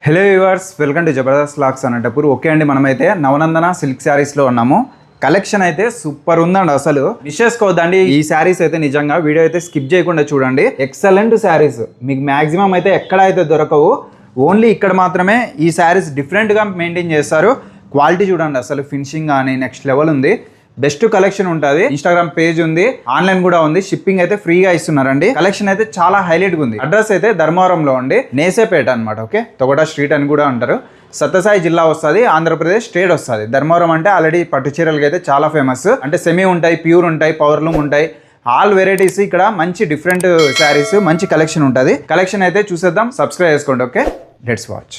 Hello viewers, welcome to Jabardasth vlogs Anantapur. Okay అండి, మనమైతే నవనందన silk శారీస్లో ఉన్నాము. కలెక్షన్ అయితే సూపర్ ఉందండి. అసలు మిస్ చేసుకోవద్దండి. ఈ శారీస్ అయితే నిజంగా వీడియో అయితే స్కిప్ చేయకుండా చూడండి. ఎక్సలెంట్ శారీస్ మీకు మ్యాక్సిమం అయితే ఎక్కడ అయితే దొరకవు, ఓన్లీ ఇక్కడ మాత్రమే ఈ శారీస్ డిఫరెంట్గా మెయింటైన్ చేస్తారు. క్వాలిటీ చూడండి, అసలు ఫినిషింగ్ కానీ నెక్స్ట్ లెవెల్ ఉంది. బెస్ట్ కలెక్షన్ ఉంటుంది. ఇన్స్టాగ్రామ్ పేజ్ ఉంది, ఆన్లైన్ కూడా ఉంది. షిప్పింగ్ అయితే ఫ్రీగా ఇస్తున్నారండి. కలెక్షన్ అయితే చాలా హైలైట్ గా ఉంది. అడ్రస్ అయితే ధర్మవరంలో ఉంది, నేసేపేట అనమాట. ఓకే, తొగట స్ట్రీట్ అని కూడా అంటారు. సత్యసాయి జిల్లా వస్తుంది, ఆంధ్రప్రదేశ్ స్టేట్ వస్తుంది. ధర్మవరం అంటే ఆల్రెడీ పట్టు చీరలకి అయితే చాలా ఫేమస్. అంటే సెమీ ఉంటాయి, ప్యూర్ ఉంటాయి, పవర్లూమ్ ఉంటాయి, ఆల్ వెరైటీస్. ఇక్కడ మంచి డిఫరెంట్ శారీస్, మంచి కలెక్షన్ ఉంటుంది. కలెక్షన్ అయితే చూసేద్దాం. సబ్స్క్రైబ్ చేసుకోండి. Okay, let's watch.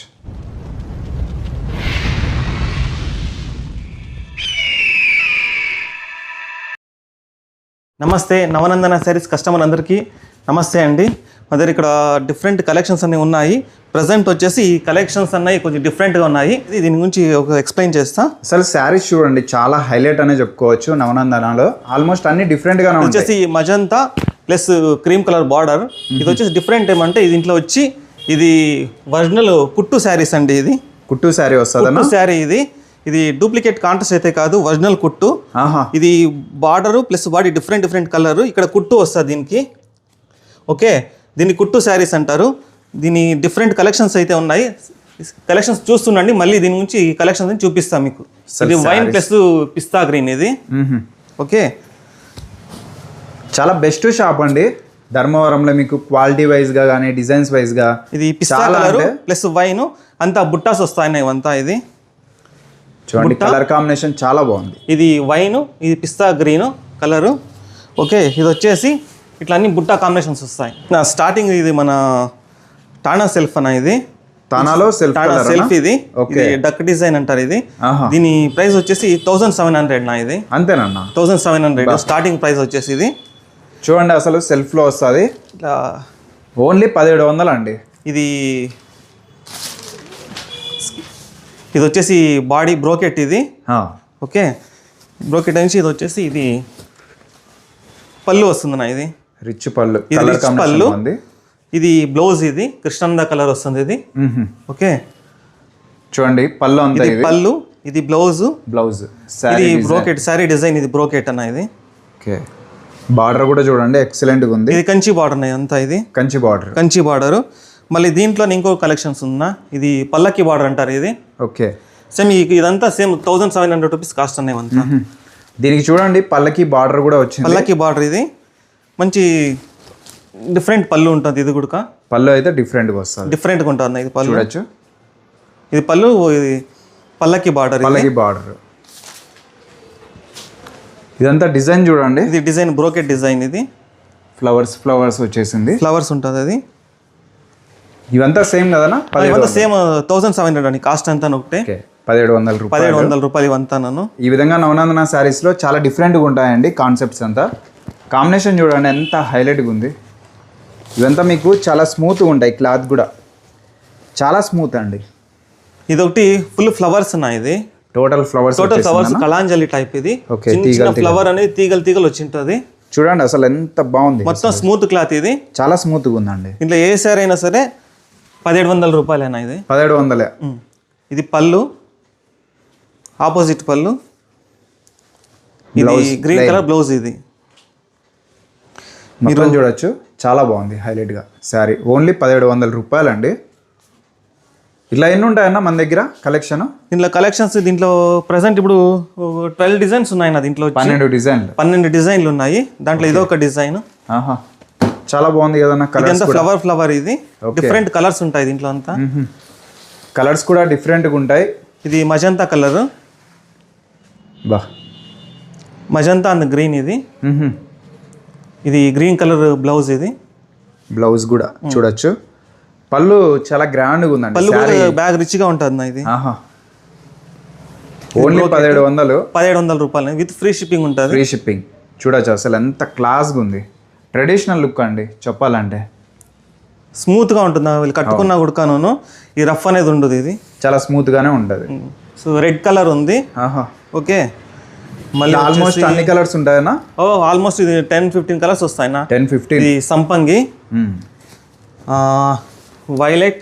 నమస్తే నవనందన శారీస్ కస్టమర్ అందరికీ నమస్తే అండి. మా దగ్గర ఇక్కడ డిఫరెంట్ కలెక్షన్స్ అన్నీ ఉన్నాయి. ప్రజెంట్ వచ్చేసి ఈ కలెక్షన్స్ అన్నీ కొంచెం డిఫరెంట్గా ఉన్నాయి. దీని గురించి ఒక ఎక్స్ప్లెయిన్ చేస్తా. అసలు శారీస్ చూడండి, చాలా హైలైట్ అనే చెప్పుకోవచ్చు. నవనందనలో ఆల్మోస్ట్ అన్ని డిఫరెంట్గానే ఉంటాయి. వచ్చేసి magenta plus cream colour border. ఇది వచ్చేసి డిఫరెంట్ ఏమంటే దీంట్లో వచ్చి ఇది ఒరిజినల్ కుట్టు శారీస్ అండి. ఇది కుట్టు శారీ వస్తుంది. శారీ ఇది డూప్లికేట్ కాంట్రాస్ట్ అయితే కాదు, ఒరిజినల్ కుట్టు. ఇది border plus body different colour. ఇక్కడ కుట్టు వస్తుంది దీనికి. ఓకే, దీన్ని కుట్టు శారీస్ అంటారు. దీని డిఫరెంట్ కలెక్షన్స్ అయితే ఉన్నాయి. కలెక్షన్స్ చూస్తుండండి, మళ్ళీ దీని నుంచి కలెక్షన్స్ చూపిస్తాను మీకు. ఇది వైన్ ప్లస్ పిస్తా గ్రీన్ ఇది. ఓకే, చాలా బెస్ట్ షాప్ అండి ధర్మవరంలో. మీకు క్వాలిటీ వైజ్గా కానీ డిజైన్స్ వైజ్గా ఇది పిస్తా కలర్ ప్లస్ వైన్ అంతా బుట్టాస్ వస్తాయి ఇవంతా. ఇది చూడండి, కలర్ కాంబినేషన్ చాలా బాగుంది. ఇది వైన్, ఇది పిస్తా గ్రీన్ కలరు. ఓకే, ఇది వచ్చేసి ఇట్లా అన్ని బుట్టా కాంబినేషన్స్ వస్తాయి. స్టార్టింగ్ ఇది మన టానా సెల్ఫ్ అన్న. ఇది తానాలో సెల్ఫ్. ఇది డక్ డిజైన్ అంటారు. ఇది దీని ప్రైస్ వచ్చేసి 1700 నా. ఇది అంతేనన్నా, 1700 స్టార్టింగ్ ప్రైస్ వచ్చేసి. ఇది చూడండి, అసలు సెల్ఫ్ లో వస్తుంది. ఓన్లీ 1700 అండి. ఇది వచ్చేసి బాడీ బ్రోకెట్. ఇది ఓకే, బ్రోకెట్ నుంచి ఇది వచ్చేసి ఇది పళ్ళు వస్తుంది. ఇది రిచ్ పళ్ళు, పళ్ళు. ఇది బ్లౌజ్. ఇది కృష్ణంద కలర్ వస్తుంది. ఇది ఓకే, చూడండి పళ్ళు అంతా. ఇది పళ్ళు, ఇది బ్లౌజ్. ఇది బ్రోకెట్ శారీ డిజైన్. ఇది బ్రోకెట్ అన్న. ఇది ఓకే, బార్డర్ కూడా చూడండి ఎక్సలెంట్ గా ఉంది. ఇది కంచి బార్డర్ అంతా. ఇది కంచి బార్డర్. మళ్ళీ దీంట్లో ఇంకో కలెక్షన్స్ ఉన్నా. ఇది పల్లకి బార్డర్ అంటారు. ఇది ఓకే, సేమ్ ఇదంతా సేమ్ 1700 రూపీస్ కాస్ట్ అనే అంతా. దీనికి చూడండి పల్లకి బార్డర్ కూడా వచ్చింది. పల్లకి బార్డర్. ఇది మంచి డిఫరెంట్ పళ్ళు ఉంటుంది. ఇది కూడా పళ్ళు అయితే డిఫరెంట్గా వస్తుంది, డిఫరెంట్గా ఉంటుంది. ఇది పళ్ళు చూడొచ్చు. ఇది పళ్ళు, ఇది పల్లకి బార్డర్. ఇదంతా డిజైన్ చూడండి. ఇది డిజైన్ బ్రోకెట్ డిజైన్. ఇది ఫ్లవర్స్ వచ్చేసింది. ఫ్లవర్స్ ఉంటుంది. అది ఇవంతా సేమ్ కదనా? ఇవంతా సేమ్ 1700 అని కాస్ట్ అంతా ఒకటే. 1700 రూపాయలు ఇవంతా. నన్ను ఈ విధంగా నవనందన శారీస్లో చాలా డిఫరెంట్గా ఉంటాయండి కాన్సెప్ట్స్ అంతా. కాంబినేషన్ చూడండి ఎంత హైలైట్గా ఉంది. ఇవంతా మీకు చాలా స్మూత్గా ఉంటాయి. క్లాత్ కూడా చాలా స్మూత్ అండి. ఇది ఒకటి ఫుల్ ఫ్లవర్స్ ఉన్నాయి. ఇది టోటల్ ఫ్లవర్స్ కళాంజలి టైప్. ఇది ఫ్లవర్ అనేది తీగలు వచ్చింటది. చూడండి అసలు ఎంత బాగుంది. మొత్తం స్మూత్ క్లాత్. ఇది చాలా స్మూత్గా ఉందండి. ఇంట్లో ఏ సారీ అయినా సరే 1700 రూపాయలైనా. ఇది 1700. ఇది పళ్ళు, ఆపోజిట్ పళ్ళు. ఇది గ్రీన్ కలర్ బ్లౌజ్. ఇది మీరు చూడొచ్చు, చాలా బాగుంది హైలైట్గా శారీ. ఓన్లీ 1700 రూపాయలు అండి. ఇట్లా ఎన్ని ఉంటాయన్న మన దగ్గర కలెక్షన్? దీంట్లో కలెక్షన్స్ దీంట్లో ప్రజెంట్ ఇప్పుడు 12 డిజైన్స్ ఉన్నాయి. దీంట్లో 12 డిజైన్లు ఉన్నాయి. దాంట్లో ఇదో ఒక డిజైన్. చాలా బాగుంది కదన్న. Colours flower. ఇది డిఫరెంట్ కలర్స్ ఉంటాయి దీంట్లో అంతా. కలర్స్ కూడా డిఫరెంట్గా ఉంటాయి. ఇది magenta colour, magenta and green. ఇది గ్రీన్ కలర్ బ్లౌజ్. ఇది బ్లౌజ్ కూడా చూడొచ్చు. పళ్ళు చాలా గ్రాండ్గా ఉందండి. పళ్ళు బ్యాగ్ రిచ్ గా ఉంటుంది. ఇది ఓన్లీ 1700 రూపాయలు విత్ ఫ్రీ షిప్పింగ్ ఉంటుంది. Free shipping. చూడొచ్చు అసలు ఎంత క్లాస్గా ఉంది. ట్రెడిషనల్ లుక్ అండి చెప్పాలంటే. స్మూత్గా ఉంటుంది. వీళ్ళు కట్టుకున్నా ఉడకాను ఈ రఫ్ అనేది ఉండదు. ఇది చాలా స్మూత్గానే ఉంటుంది. సో రెడ్ కలర్ ఉంది. ఓకే, మళ్ళీ ఆల్మోస్ట్ అన్ని కలర్స్ ఉంటాయన్నా? ఆల్మోస్ట్ ఇది 10-15 కలర్స్ వస్తాయి. 10-15. ఇది సంపంగి, వైలెట్,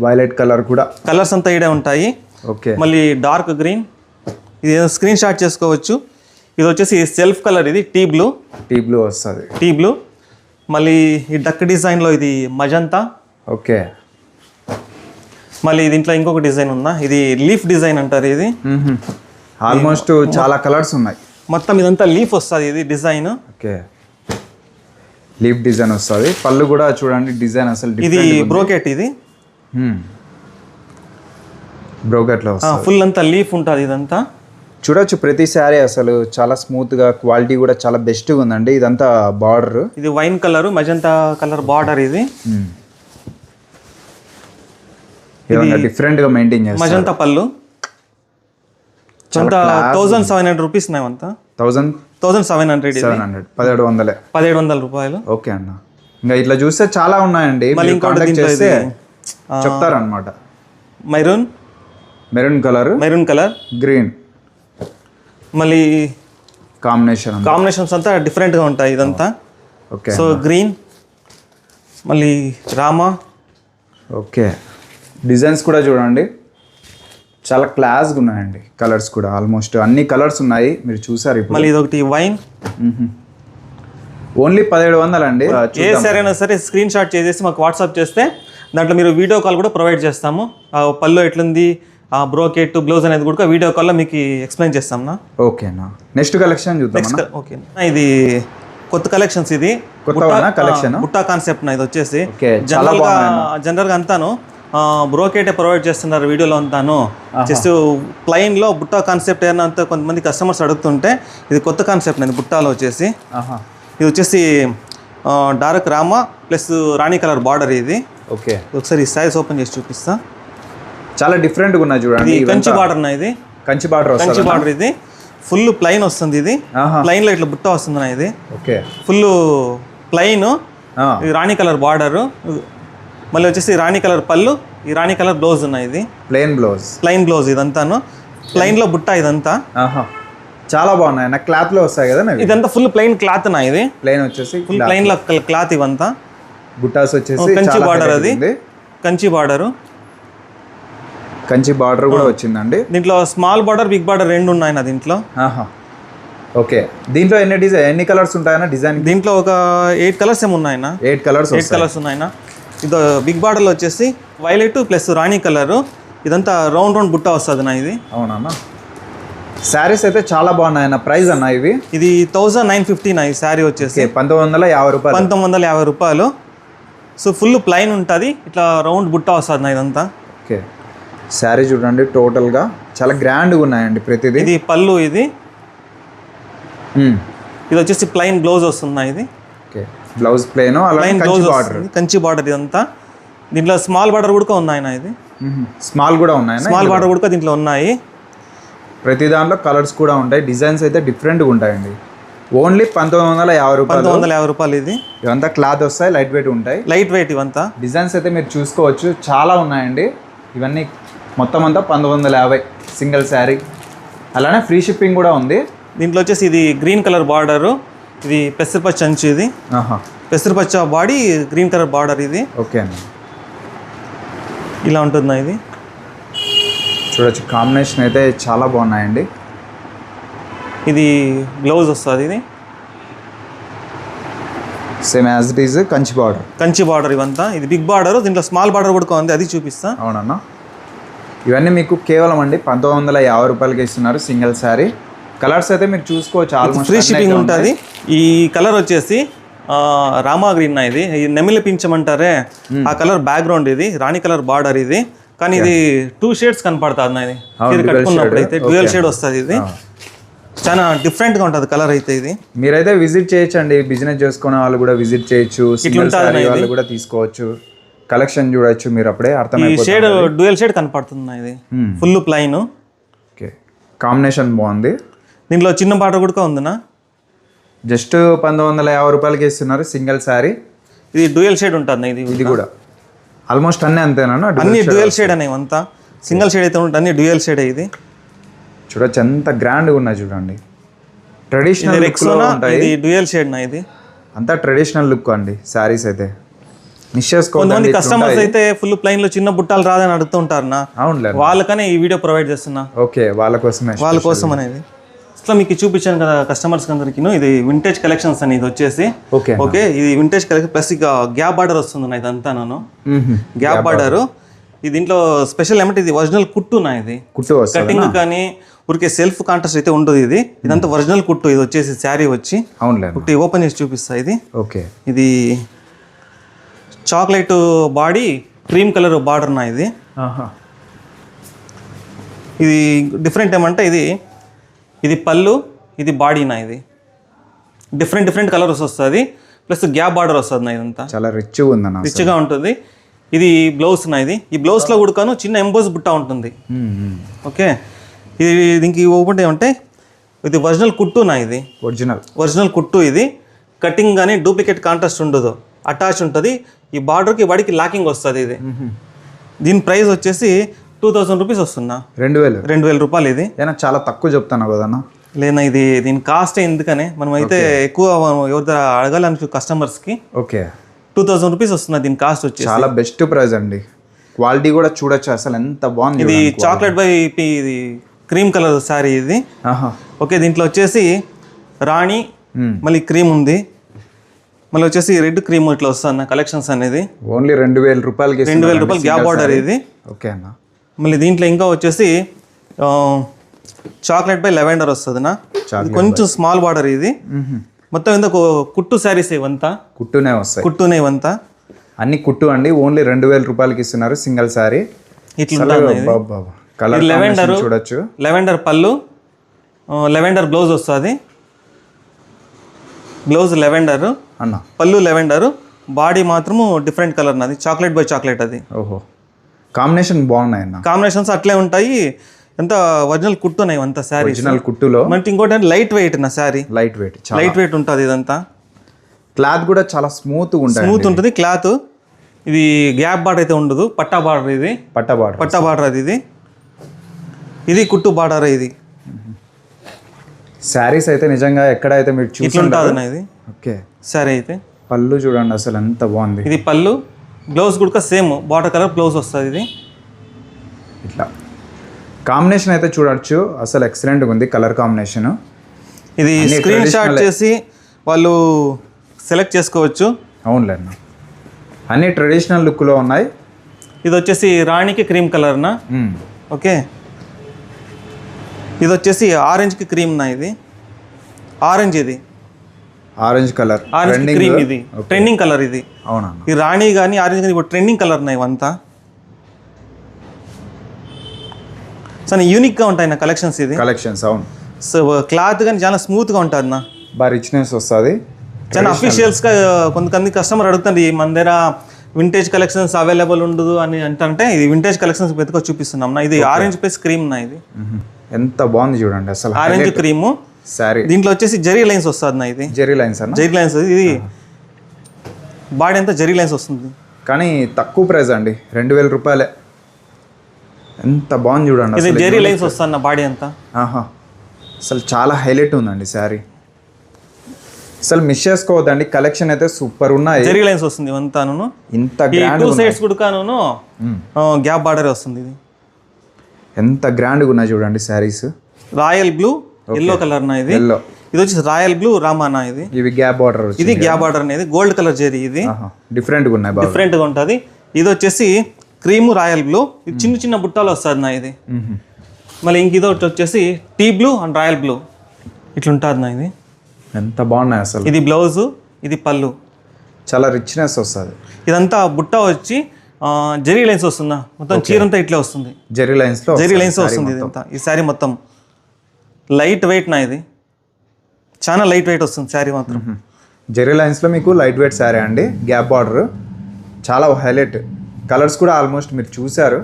వైలెట్ కలర్ కూడా. కలర్స్ అంతా ఈడే ఉంటాయి. ఓకే. మళ్ళీ డార్క్ గ్రీన్, ఇది స్క్రీన్ షాట్ చేసుకోవచ్చు. ఇది వచ్చేసి సెల్ఫ్ కలర్, ఇది టీ బ్లూ వస్తుంది. Tea blue. మళ్ళీ ఈ డక్ డిజైన్లో ఇది మజంతా. ఓకే. మళ్ళీ దీంట్లో ఇంకొక డిజైన్ ఉందా, ఇది లీఫ్ డిజైన్ అంటారు. ఇది ఆల్మోస్ట్ చాలా కలర్స్ ఉన్నాయి. మొత్తం ఇదంతా లీఫ్ వస్తుంది ఇది డిజైన్. ఓకే. లీఫ్ డిజైన్ వస్తుంది. పళ్ళు కూడా చూడండి డిజైన్ అసలు ఇది బ్రోకెట్. ఇది బ్రోకెట్లో ఫుల్ అంతా లీఫ్ ఉంటుంది ఇదంతా. చూడొచ్చు ప్రతి శారీ అసలు చాలా స్మూత్ గా, క్వాలిటీ కూడా చాలా బెస్ట్ గా ఉందండి. ఇదంతా బార్డర్, ఇది wine colour, magenta colour border. ఇది డిఫరెంట్ గా మెయింటైన్ చేస్తారు. మజంతా పళ్ళు 1700 రూపీస్ అంతా. 1700 1700 రూపాయలు. ఓకే అన్న. ఇంకా ఇట్లా చూస్తే చాలా ఉన్నాయండి. మళ్ళీ ఇంకోటి చేస్తే చెప్తారనమాట. Maroon colour, green. మళ్ళీ కాంబినేషన్స్ అంతా డిఫరెంట్ గా ఉంటాయి ఇదంతా. ఓకే. సో గ్రీన్, మళ్ళీ రామా. ఓకే. డిజైన్స్ కూడా చూడండి చాలా క్లాస్గా ఉన్నాయండి. కలర్స్ కూడా ఆల్మోస్ట్ అన్ని కలర్స్ ఉన్నాయి, మీరు చూసారు ఇప్పుడు. మళ్ళీ ఇదొకటి వైన్. ఓన్లీ 1700 అండి. ఏ సరైనా సరే స్క్రీన్ షాట్ చేసేసి మాకు వాట్సాప్ చేస్తే దాంట్లో మీరు వీడియో కాల్ కూడా ప్రొవైడ్ చేస్తాము. పళ్ళు ఎట్లుంది, బ్రోకెట్, బ్లౌజ్ అనేది కూడా వీడియో కాల్లో మీకు ఎక్స్ప్లెయిన్ చేస్తాం. ఓకేనా. నెక్స్ట్ కలెక్షన్ చూద్దాం. ఓకే. ఇది కొత్త కలెక్షన్స్. ఇది కలెక్షన్ బుట్టా కాన్సెప్ట్. ఇది వచ్చేసి జనరల్గా అంతాను బ్రోకెటే ప్రొవైడ్ చేస్తున్నారు వీడియోలో అంతాను. జస్ట్ ప్లైన్లో బుట్టా కాన్సెప్ట్ ఏమైనా అంతా కొంతమంది కస్టమర్స్ అడుగుతుంటే ఇది కొత్త కాన్సెప్ట్ అనేది బుట్టాలో వచ్చేసి. ఇది వచ్చేసి డార్క్ రామా ప్లస్ రాణి కలర్ బార్డర్ ఇది. ఓకే. ఒకసారి సైజ్ ఓపెన్ చేసి చూపిస్తా. చాలా డిఫరెంట్గా ఉన్నాయి చూడండి. కంచి బార్డర్ ఇది. కంచి బార్డర్ ఇది ఫుల్ ప్లైన్ వస్తుంది. ఇది ప్లైన్లో ఇట్లా బుట్ట వస్తుంది ఇది. ఓకే. ఫుల్ ప్లైన్, రాణి కలర్ బార్డర్. మళ్ళీ వచ్చేసి రాణి కలర్ పళ్ళు, ఈ రాణి కలర్ బ్లౌజ్ ఉన్నాయి. ఇది ప్లెయిన్ బ్లౌజ్ ఇదంతాను. ప్లెయిన్లో బుట్ట ఇదంతా. చాలా బాగున్నాయి. నాకు క్లాత్ లో వస్తాయి కదా. ఇదంతా ఫుల్ ప్లెయిన్ క్లాత్ నా. ఇది ప్లెయిన్ వచ్చేసి ఫుల్ ప్లెయిన్ లో క్లాత్. ఇవంతా బుట్టాస్ వచ్చేసి కంచి బార్డర్. అది కంచి బార్డర్ కూడా వచ్చిందండి. దీంట్లో స్మాల్ బార్డర్, బిగ్ బార్డర్ రెండు ఉన్నాయి నా దీంట్లో. ఓకే. దీంట్లో ఎన్ని కలర్స్ ఉంటాయన్నా డిజైన్? దీంట్లో ఒక 8 కలర్స్ ఏమి ఉన్నాయన్నా. 8 కలర్స్ ఉన్నాయన్నా. ఇది బిగ్ బార్డర్లో వచ్చేసి వైలెట్ ప్లస్ రాణి కలర్. ఇదంతా రౌండ్ బుట్ట వస్తుంది నా. ఇది అవునా. శారీస్ అయితే చాలా బాగున్నాయి అన్న. ప్రైస్ అన్న ఇది 1950 నా. ఈ శారీ వచ్చేసి 1950 రూపాయలు. సో ఫుల్ ప్లైన్ ఉంటుంది, ఇట్లా రౌండ్ బుట్ట వస్తుంది నా ఇదంతా. ఓకే. శారీ చూడండి టోటల్గా చాలా గ్రాండ్గా ఉన్నాయండి ప్రతిదీ. ఇది పళ్ళు. ఇది వచ్చేసి ప్లైన్ బ్లౌజ్ వస్తుంది. ఇది బ్లౌజ్ ప్లెయిన్, కంచి బార్డర్ ఇదంతా. దీంట్లో స్మాల్ బార్డర్ కూడా ఉన్నాయి. ఇది స్మాల్ బార్డర్ కూడా దీంట్లో ఉన్నాయి. ప్రతి దాంట్లో కలర్స్ కూడా ఉంటాయి. డిజైన్స్ అయితే డిఫరెంట్గా ఉంటాయండి. ఓన్లీ 1950 రూపాయలు. ఇది ఇవంతా క్లాత్ వస్తాయి, లైట్ వెయిట్ ఇవంతా. డిజైన్స్ అయితే మీరు చూసుకోవచ్చు చాలా ఉన్నాయండి. ఇవన్నీ మొత్తం అంతా 1950 సింగిల్ శారీ. అలానే ఫ్రీ షిప్పింగ్ కూడా ఉంది. దీంట్లో వచ్చేసి ఇది గ్రీన్ కలర్ బార్డరు, ఇది పెసరపచ్చ అంచు. ఇది పెసరపచ్చ బాడీ, గ్రీన్ కలర్ బార్డర్. ఇది ఓకే అండి. ఇలా ఉంటుందా. ఇది చూడొచ్చు కాంబినేషన్ అయితే చాలా బాగున్నాయండి. ఇది బ్లౌజ్ వస్తుంది. ఇది same as it is Kanchi border ఇవంతా. ఇది బిగ్ బార్డర్, దీంట్లో స్మాల్ బార్డర్ కూడా ఉంది, అది చూపిస్తా. అవునన్నా. ఇవన్నీ మీకు కేవలం అండి 1950 రూపాయలకి ఇస్తున్నారు సింగిల్ శారీ. కలర్స్ అయితే మీరు చూసుకోవచ్చు. ఆల్మోస్ట్ ఫ్రీ షిప్పింగ్ ఉంటుంది. ఈ కలర్ వచ్చేసి రామా గ్రీన్. ఇది నెమిలి పించమంటారే ఆ కలర్ బ్యాక్గ్రౌండ్. ఇది రాణి కలర్ బార్డర్. ఇది కానీ ఇది 2 షేడ్స్ కనపడుతుంది. ఇది కట్టుకున్నప్పుడు అయితే డ్యూయల్ షేడ్ వస్తుంది. ఇది చాలా డిఫరెంట్గా ఉంటుంది కలర్ అయితే. ఇది మీరైతే విజిట్ చేయొచ్చండి. బిజినెస్ చేసుకునే వాళ్ళు కూడా విజిట్ చేయొచ్చు, వాళ్ళు కూడా తీసుకోవచ్చు. కలెక్షన్ చూడొచ్చు మీరు, అప్పుడే అర్థమైపోతుంది. షేడ్ డ్యూయల్ షేడ్ కనపడుతుంది. ఇది ఫుల్ ప్లైన్. ఓకే. కాంబినేషన్ బాగుంది. దీంట్లో చిన్న బార్డర్ కూడా ఉందినా. జస్ట్ 1950 రూపాయలకి ఇస్తున్నారు సింగిల్ శారీ. ఇది డ్యూయల్ షేడ్ ఉంటుంది. ఇది కూడా ఆల్మోస్ట్ అన్నీ అంతేనా? అన్ని డ్యూయల్ షేడ్ అనేవి అంతా. సింగిల్ షేడ్ అయితే ఉంటుంది, అన్ని డ్యూయల్ షేడ్. ఇది చూడొచ్చు ఎంత గ్రాండ్గా ఉన్నాయి చూడండి. ట్రెడిషనల్ డ్యూయల్ షేడ్ నా. ఇది అంతా ట్రెడిషనల్ లుక్ అండి శారీస్ అయితే. మిస్ చేసుకోవద్దండి. కొంతమంది కస్టమర్స్ అయితే ఫుల్ ప్లైన్ లో చిన్న బుట్టాలు రాదని అడుగుతూ ఉంటారు నా. అవునులే. వాళ్ళకనే ఈ వీడియో ప్రొవైడ్ చేస్తున్నా. ఓకే, వాళ్ళ కోసం అనేది అసలు మీకు చూపించాను కదా కస్టమర్స్ అందరికి. ఇది వింటేజ్ కలెక్షన్స్ అని ఇది వచ్చేసి. ఓకే, ఇది వింటేజ్ కలెక్షన్ ప్లస్ ఇక గ్యాప్ బార్డర్ వస్తుంది నా ఇదంతా. నేను గ్యాప్ బార్డర్ ఇది దీంట్లో స్పెషల్ ఏమంటే ఇది ఒరిజినల్ కుట్టు నా. ఇది కుట్టు కటింగ్ కానీ ఊరికే సెల్ఫ్ కాంట్రాస్ట్ అయితే ఉండదు. ఇదంతా ఒరిజినల్ కుట్టు. ఇది వచ్చేసి శారీ వచ్చి. అవునులే. ఒకటి ఓపెన్ చేసి చూపిస్తా. ఇది ఓకే, ఇది chocolate body cream colour border నా. ఇది ఇది డిఫరెంట్ ఏమంటే ఇది పళ్ళు, ఇది బాడీ నా. ఇది డిఫరెంట్ కలర్స్ వస్తుంది ప్లస్ గ్యాప్ బార్డర్ వస్తుంది నా. ఇదంతా చాలా రిచ్గా ఉందన్న, రిచ్గా ఉంటుంది. ఇది బ్లౌజ్ నా. ఈ బ్లౌజ్లో కూడా చిన్న ఎంబోస్ బుట్ట ఉంటుంది. ఓకే, ఇది దీనికి ఓపెన్ ఏమంటే ఇది ఒరిజినల్ కుట్టు నా. ఇది ఒరిజినల్ కుట్టు. ఇది కటింగ్ కానీ డూప్లికేట్ కాంట్రాస్ట్ ఉండదు, అటాచ్ ఉంటుంది. ఈ బార్డర్కి వాడికి లాకింగ్ వస్తుంది. ఇది దీని ప్రైస్ వచ్చేసి 2000 రూపీస్ వస్తుందా. 2000 రూపాయలు. ఇది చాలా తక్కువ చెప్తాను కదన్నా. లేదా దీని కాస్ట్ ఎందుకనే మనం అయితే ఎక్కువ ఎవరి దగ్గర అడగాలని కస్టమర్స్కి. ఓకే, 2000 రూపీస్ వస్తుంది దీని కాస్ట్ వచ్చి. చాలా బెస్ట్ ప్రైస్ అండి. క్వాలిటీ కూడా చూడొచ్చు అసలు ఎంత బాగుంది. ఇది చాక్లెట్ బై ఇది క్రీమ్ కలర్ శారీ ఇది. ఓకే, దీంట్లో వచ్చేసి రాణి మళ్ళీ క్రీమ్ ఉంది, మళ్ళీ వచ్చేసి రెడ్ క్రీమ్ ఇట్లా వస్తుంది కలెక్షన్స్ అనేది. ఓన్లీ 2000 రూపాయలకి 2000 రూపాయలు గ్యాప్ బార్డర్ ఇది. ఓకే అన్న. మళ్ళీ దీంట్లో ఇంకా వచ్చేసి చాక్లెట్ బై లెవెండర్ వస్తుంది నా. కొంచెం స్మాల్ బార్డర్ ఇది. మొత్తం ఎంత కుట్టు శారీస్ ఇవంతా. కుట్టునే ఇవంతా అన్ని కుట్టు అండి. ఓన్లీ 2000 రూపాయలకి ఇస్తున్నారు సింగిల్ శారీ. ఇట్లా లెవెండర్ చూడొచ్చు. లెవెండర్ పళ్ళు, లెవెండర్ బ్లౌజ్ వస్తుంది. బ్లౌజ్ లెవెండర్ అన్న, పళ్ళు లెవెండర్, బాడీ మాత్రము డిఫరెంట్ కలర్ నాది. చాక్లెట్ బై చాక్లెట్ అది. ఓహో, కాంబినేషన్ బాగున్నాయి అన్న. కాంబినేషన్స్ అట్లే ఉంటాయి. ఎంత ఒరిజినల్ కుట్టున్నాయి అంత శారీ. ఒరిజినల్ కుట్టులో మనకి ఇంకోటి లైట్ వెయిట్ నా శారీ. లైట్ వెయిట్ ఉంటుంది ఇదంతా. క్లాత్ కూడా చాలా స్మూత్ ఉంటుంది క్లాత్. ఇది గ్యాప్ బార్డర్ అయితే ఉండదు, పట్టా బార్డర్. ఇది పట్టా బార్డర్ అది. ఇది కుట్టు బార్డర్. ఇది శారీస్ అయితే నిజంగా ఎక్కడైతే మీరు చూసుంటారు ఇది. ఓకే, శారీ అయితే పళ్ళు చూడండి అసలు ఎంత బాగుంది. ఇది పళ్ళు, బ్లౌజ్ కూడా సేమ్ బార్డర్ కలర్ బ్లౌజ్ వస్తుంది. ఇది ఇట్లా కాంబినేషన్ అయితే చూడొచ్చు అసలు ఎక్సలెంట్గా ఉంది కలర్ కాంబినేషన్. ఇది స్క్రీన్ షాట్ చేసి వాళ్ళు సెలెక్ట్ చేసుకోవచ్చు. అవునులే అన్న, అన్ని ట్రెడిషనల్ లుక్లో ఉన్నాయి. ఇది వచ్చేసి రాణికి క్రీమ్ కలర్ నా. ఓకే, ఇది వచ్చేసి ఆరెంజ్కి క్రీమ్ నా. ఇది ఆరెంజ్, ఇది ఆరెంజ్ కలర్, ఆరెంజ్ క్రీమ్. ఇది ట్రెండింగ్ కలర్. ఇది అవునా, ఈ రాణి కానీ ఆరెంజ్ కానీ ఇప్పుడు ట్రెండింగ్ కలర్ నా ఇవంతా. చాలా యూనిక్గా ఉంటాయి నా కలెక్షన్స్. ఇది కలెక్షన్స్ అవును. సో క్లాత్ కానీ చాలా స్మూత్గా ఉంటుంది నా. బాగా రిచ్నెస్ వస్తుంది. చాలా అఫీషియల్స్గా కొంతమంది కస్టమర్ అడుగుతుంది మన దగ్గర వింటేజ్ కలెక్షన్స్ అవైలబుల్ ఉండదు అని అంటే ఇది వింటేజ్ కలెక్షన్స్ వెతుక చూపిస్తున్నాం నా. ఇది ఆరెంజ్ ప్లస్ క్రీమ్ నా. ఇది ఎంత బాగుంది చూడండి అసలు. Orange cream sorry. దీంట్లో వచ్చేసి జరీ లైన్స్ వస్తుంది నా. ఇది జరీ లైన్స్ అన్న. జరీ లైన్స్. ఇది బాడీ అంతా జరీ లైన్స్ వస్తుంది. కానీ తక్కువ ప్రైస్ అండి, 2000 రూపాయలే. ఎంత బాగుంది చూడండి. ఇది జరీ లైన్స్ వస్తుంది బాడీ అంతా. అసలు చాలా హైలైట్ ఉందండి శారీ. అసలు మిస్ చేసుకోవద్దండి, కలెక్షన్ అయితే సూపర్ ఉన్నాయి. జరీ లైన్స్ వస్తుంది ఇవంతాను. ఇంత గ్రాండ్, 2 సైడ్స్ కూడా గ్యాప్ బార్డర్ వస్తుంది. ఇది ఎంత గ్రాండ్గా ఉన్నాయి చూడండి saris. Royal blue yellow colour నా. ఇది ఇది వచ్చి రాయల్ బ్లూ రామానా. ఇది ఇవి గ్యాప్ బార్డర్. ఇది గ్యాప్ బార్డర్ అనేది గోల్డ్ కలర్ జరీ. ఇది డిఫరెంట్గా ఉన్నాయి, డిఫరెంట్గా ఉంటుంది. ఇది వచ్చేసి క్రీమ్ రాయల్ బ్లూ. ఇది చిన్న చిన్న బుట్టాలు వస్తుంది నా. ఇది మళ్ళీ ఇంక ఇది వచ్చేసి T blue and royal blue ఇట్లా ఉంటుంది నా. ఇది ఎంత బాగున్నాయి అసలు. ఇది బ్లౌజ్, ఇది పళ్ళు. చాలా రిచ్నెస్ వస్తుంది. ఇదంతా బుట్ట వచ్చి జెరీ లైన్స్ వస్తుందా మొత్తం. చీరంతా ఇట్లా వస్తుంది, జెరీ లైన్స్ వస్తుంది. ఇదంతా ఈ శారీ మొత్తం లైట్ వెయిట్ నా. ఇది చాలా లైట్ వెయిట్ వస్తుంది శారీ మాత్రం. జెరీ లైన్స్లో మీకు లైట్ వెయిట్ శారీ అండి. గ్యాప్ బార్డర్ చాలా హైలైట్. కలర్స్ కూడా ఆల్మోస్ట్ మీరు చూసారు.